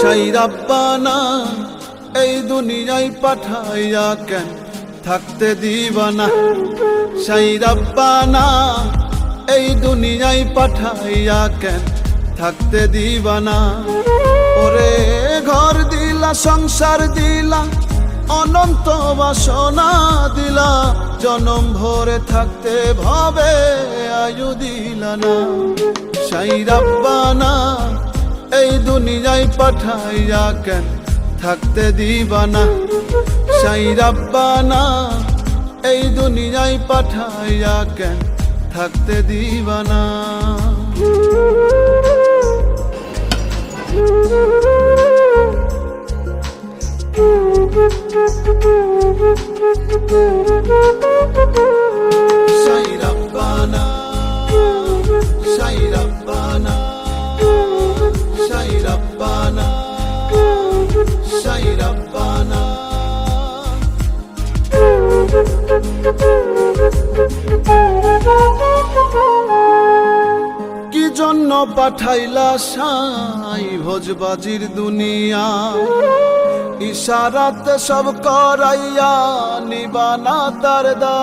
সাই রাব্বানা এই দুনিয়ায় পাঠাইয়া কেন থাকতে দিবানা। সাই রাব্বানা এই দুনিয়ায় পাঠাইয়া কেন থাকতে দিবানা। ওরে ঘর দিলা সংসার দিলা অনন্ত বাসনা দিলা, জনম ভরে থাকতে ভাবে আয়ু দিলা না। সাই রাব্বানা এই দুনিয়ায় পাঠাইয়া কেন থাকতে দিবানা। সাই রাব্বানা এই দুনিয়ায় পাঠাইয়া কেন থাকতে দিবানা। সাই রাব্বানা সাই রাব্বানা সাই রাব্বানা সাই রাব্বানা। কি জন্য পাঠাইলা সাই ভোজবাজির দুনিয়া, ইশারাতে সব করাইয়া নিবানা তার দা।